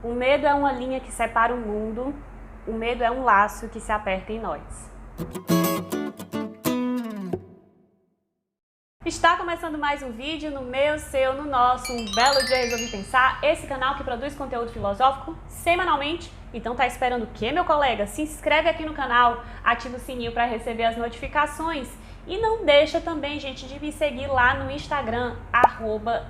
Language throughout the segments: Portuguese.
O medo é uma linha que separa o mundo, o medo é um laço que se aperta em nós. Está começando mais um vídeo no meu, seu, no nosso Um Belo Dia Resolvi Pensar, esse canal que produz conteúdo filosófico semanalmente. Então tá esperando o quê, meu colega? Se inscreve aqui no canal, ativa o sininho para receber as notificações e não deixa também, gente, de me seguir lá no Instagram,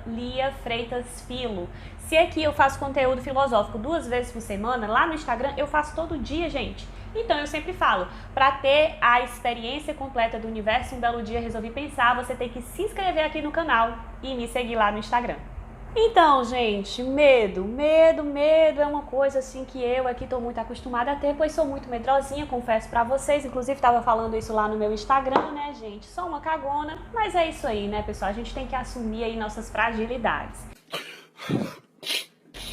@liafreitasfilo. Se aqui eu faço conteúdo filosófico 2 vezes por semana, lá no Instagram eu faço todo dia, gente. Então eu sempre falo, para ter a experiência completa do universo Um Belo Dia Resolvi Pensar, você tem que se inscrever aqui no canal e me seguir lá no Instagram. Então, gente, medo é uma coisa assim que eu aqui tô muito acostumada a ter, pois sou muito medrosinha, confesso pra vocês, inclusive tava falando isso lá no meu Instagram, né, gente, sou uma cagona, mas é isso aí, né, pessoal, a gente tem que assumir aí nossas fragilidades.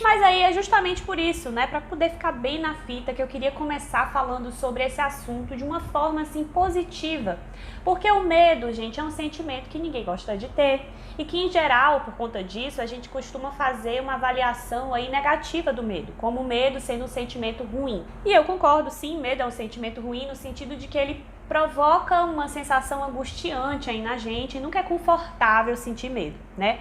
Mas aí é justamente por isso, né, para poder ficar bem na fita, que eu queria começar falando sobre esse assunto de uma forma assim positiva. Porque o medo, gente, é um sentimento que ninguém gosta de ter e que em geral, por conta disso, a gente costuma fazer uma avaliação aí negativa do medo, como o medo sendo um sentimento ruim. E eu concordo, sim, medo é um sentimento ruim no sentido de que ele provoca uma sensação angustiante aí na gente e nunca é confortável sentir medo, né?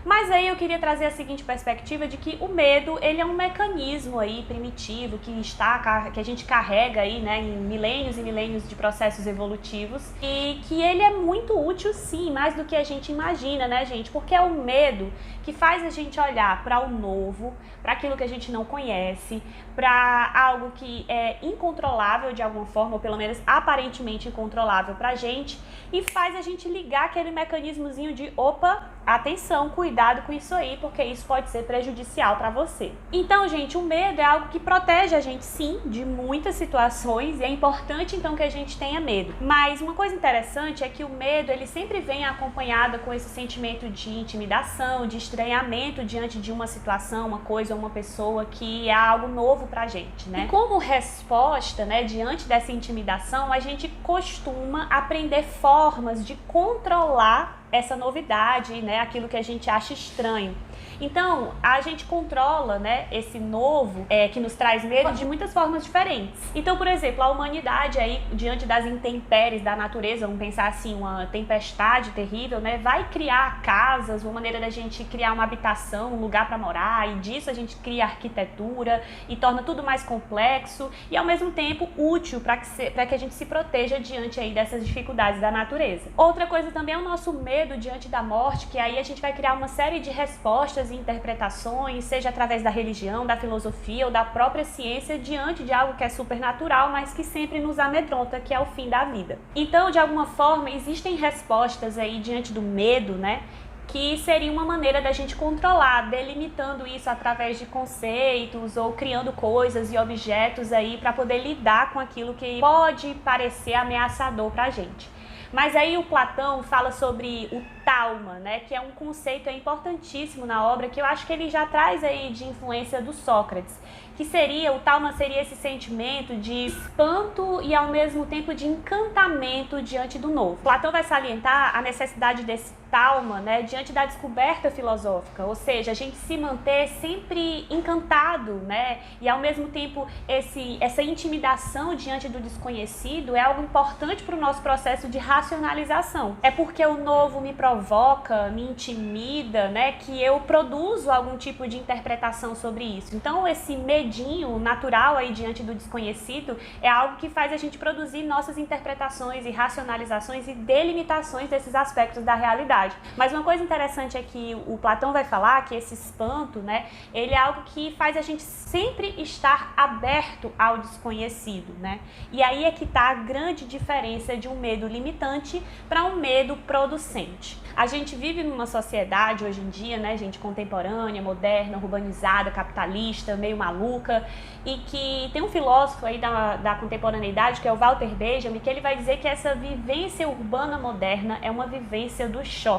Mas aí eu queria trazer a seguinte perspectiva de que o medo, ele é um mecanismo aí primitivo que a gente carrega aí, né, em milênios e milênios de processos evolutivos e que ele é muito útil sim, mais do que a gente imagina, né, gente? Porque é o medo que faz a gente olhar para o novo, para aquilo que a gente não conhece, para algo que é incontrolável de alguma forma, ou pelo menos aparentemente incontrolável pra gente, e faz a gente ligar aquele mecanismozinho de opa, atenção, cuidado com isso aí, porque isso pode ser prejudicial para você. Então, gente, o medo é algo que protege a gente, sim, de muitas situações, e é importante, então, que a gente tenha medo. Mas uma coisa interessante é que o medo, ele sempre vem acompanhado com esse sentimento de intimidação, de estranhamento diante de uma situação, uma coisa ou uma pessoa que é algo novo pra gente, né? E como resposta, né, diante dessa intimidação, a gente costuma aprender formas de controlar essa novidade, né, aquilo que a gente acha estranho. Então, a gente controla, né, esse novo que nos traz medo de muitas formas diferentes. Então, por exemplo, a humanidade aí, diante das intempéries da natureza, vamos pensar assim, uma tempestade terrível, né, vai criar casas, uma maneira da gente criar uma habitação, um lugar para morar, e disso a gente cria arquitetura e torna tudo mais complexo e, ao mesmo tempo, útil para que a gente se proteja diante aí dessas dificuldades da natureza. Outra coisa também é o nosso medo diante da morte, que aí a gente vai criar uma série de respostas e interpretações, seja através da religião, da filosofia ou da própria ciência, diante de algo que é supernatural, mas que sempre nos amedronta, que é o fim da vida. Então, de alguma forma, existem respostas aí diante do medo, né, que seria uma maneira da gente controlar, delimitando isso através de conceitos ou criando coisas e objetos aí para poder lidar com aquilo que pode parecer ameaçador para a gente. Mas aí o Platão fala sobre o tauma, né, que é um conceito importantíssimo na obra, que eu acho que ele já traz aí de influência do Sócrates, que o tauma seria esse sentimento de espanto e ao mesmo tempo de encantamento diante do novo. Platão vai salientar a necessidade desse tauma, né, diante da descoberta filosófica, ou seja, a gente se manter sempre encantado, né, e ao mesmo tempo essa intimidação diante do desconhecido é algo importante para o nosso processo de racionalização. É porque o novo me provoca, me intimida, né, que eu produzo algum tipo de interpretação sobre isso. Então esse medinho natural aí diante do desconhecido é algo que faz a gente produzir nossas interpretações e racionalizações e delimitações desses aspectos da realidade. Mas uma coisa interessante é que o Platão vai falar que esse espanto, né, ele é algo que faz a gente sempre estar aberto ao desconhecido, né? E aí é que está a grande diferença de um medo limitante para um medo producente. A gente vive numa sociedade hoje em dia, né, gente, contemporânea, moderna, urbanizada, capitalista, meio maluca, e que tem um filósofo aí da contemporaneidade, que é o Walter Benjamin, que ele vai dizer que essa vivência urbana moderna é uma vivência do choque.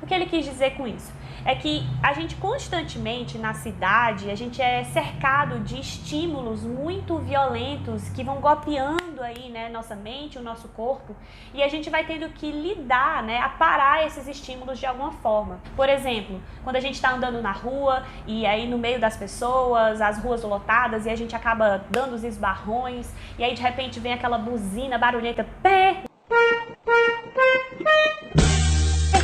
O que ele quis dizer com isso? É que a gente constantemente na cidade, a gente é cercado de estímulos muito violentos que vão golpeando invadindo aí, né, nossa mente, o nosso corpo, e a gente vai tendo que lidar, né, aparar esses estímulos de alguma forma. Por exemplo, quando a gente está andando na rua e aí no meio das pessoas, as ruas lotadas, e a gente acaba dando os esbarrões, e aí de repente vem aquela buzina barulhenta, pé,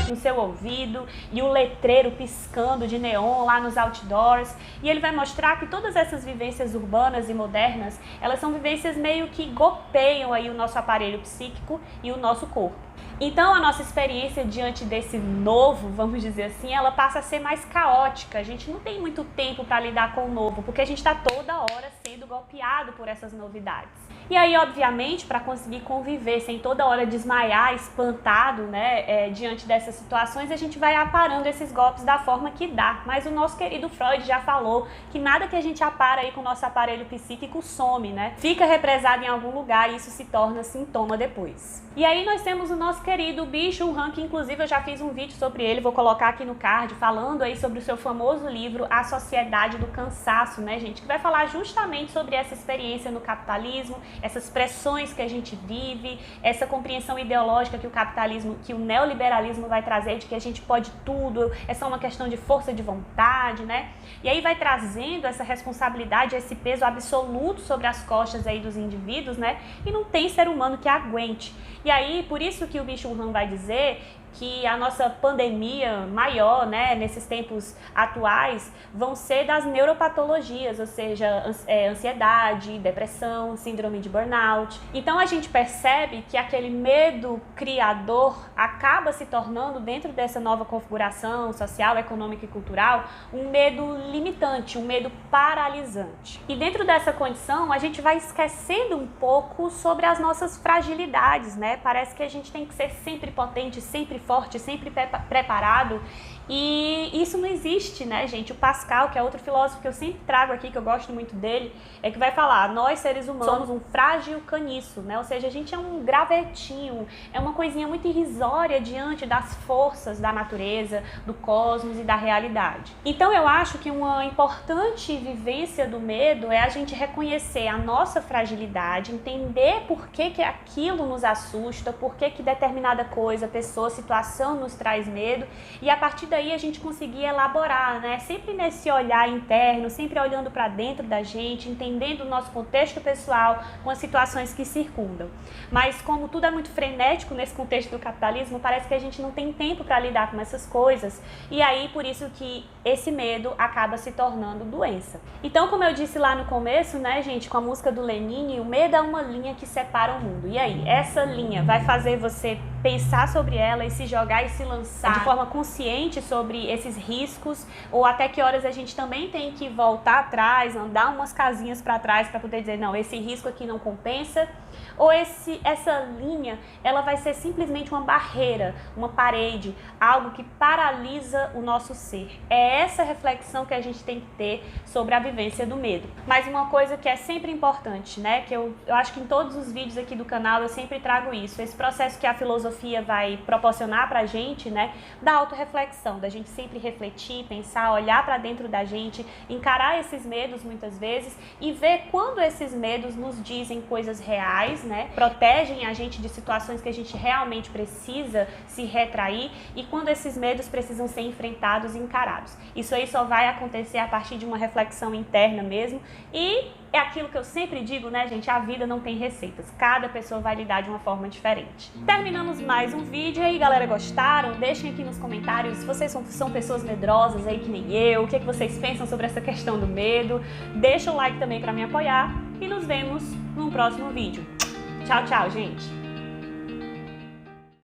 no seu ouvido, e o letreiro piscando de neon lá nos outdoors, e ele vai mostrar que todas essas vivências urbanas e modernas, elas são vivências meio que golpeiam aí o nosso aparelho psíquico e o nosso corpo. Então a nossa experiência diante desse novo, vamos dizer assim, ela passa a ser mais caótica. A gente não tem muito tempo para lidar com o novo, porque a gente está toda hora sendo golpeado por essas novidades. E aí, obviamente, para conseguir conviver sem toda hora desmaiar, espantado, né, diante dessas situações, a gente vai aparando esses golpes da forma que dá. Mas o nosso querido Freud já falou que nada que a gente apara aí com o nosso aparelho psíquico some, né? Fica represado em algum lugar e isso se torna sintoma depois. E aí nós temos o nosso querido Byung-Chul Han, que inclusive eu já fiz um vídeo sobre ele, vou colocar aqui no card, falando aí sobre o seu famoso livro A Sociedade do Cansaço, né, gente? Que vai falar justamente sobre essa experiência no capitalismo, essas pressões que a gente vive, essa compreensão ideológica que o capitalismo, que o neoliberalismo vai trazer, de que a gente pode tudo, é só uma questão de força de vontade, né? E aí vai trazendo essa responsabilidade, esse peso absoluto sobre as costas aí dos indivíduos, né? E não tem ser humano que aguente. E aí, por isso que o Byung-Chul Han vai dizer que a nossa pandemia maior, né, nesses tempos atuais, vão ser das neuropatologias, ou seja, ansiedade, depressão, síndrome de burnout. Então a gente percebe que aquele medo criador acaba se tornando, dentro dessa nova configuração social, econômica e cultural, um medo limitante, um medo paralisante. E dentro dessa condição, a gente vai esquecendo um pouco sobre as nossas fragilidades, né? Parece que a gente tem que ser sempre potente, sempre forte, sempre preparado, e isso não existe, né, gente? O Pascal, que é outro filósofo que eu sempre trago aqui, que eu gosto muito dele, é que vai falar, nós seres humanos somos um frágil caniço, né? Ou seja, a gente é um gravetinho, é uma coisinha muito irrisória diante das forças da natureza, do cosmos e da realidade. Então eu acho que uma importante vivência do medo é a gente reconhecer a nossa fragilidade, entender por que aquilo nos assusta, por que determinada coisa, pessoa, situação nos traz medo, e a partir daí a gente conseguir elaborar, né? Sempre nesse olhar interno, sempre olhando para dentro da gente, entendendo o nosso contexto pessoal com as situações que circundam. Mas como tudo é muito frenético nesse contexto do capitalismo, parece que a gente não tem tempo para lidar com essas coisas, e aí por isso que esse medo acaba se tornando doença. Então, como eu disse lá no começo, né, gente, com a música do Lenine, o medo é uma linha que separa o mundo. E aí, essa linha vai fazer você pensar sobre ela e se jogar e se lançar de forma consciente sobre esses riscos, ou até que horas a gente também tem que voltar atrás, andar umas casinhas para trás para poder dizer, não, esse risco aqui não compensa, ou essa linha, ela vai ser simplesmente uma barreira, uma parede, algo que paralisa o nosso ser. É essa reflexão que a gente tem que ter sobre a vivência do medo. Mas uma coisa que é sempre importante, né, que eu acho que em todos os vídeos aqui do canal eu sempre trago isso, esse processo que a filosofia vai proporcionar pra gente, né, da autorreflexão, da gente sempre refletir, pensar, olhar para dentro da gente, encarar esses medos muitas vezes e ver quando esses medos nos dizem coisas reais, né, protegem a gente de situações que a gente realmente precisa se retrair, e quando esses medos precisam ser enfrentados e encarados. Isso aí só vai acontecer a partir de uma reflexão interna mesmo, e é aquilo que eu sempre digo, né, gente, a vida não tem receitas, cada pessoa vai lidar de uma forma diferente. Terminamos mais um vídeo, e aí galera, gostaram? Deixem aqui nos comentários se vocês são pessoas medrosas aí que nem eu, o que vocês pensam sobre essa questão do medo, deixa o like também para me apoiar, e nos vemos num próximo vídeo. Tchau, tchau, gente!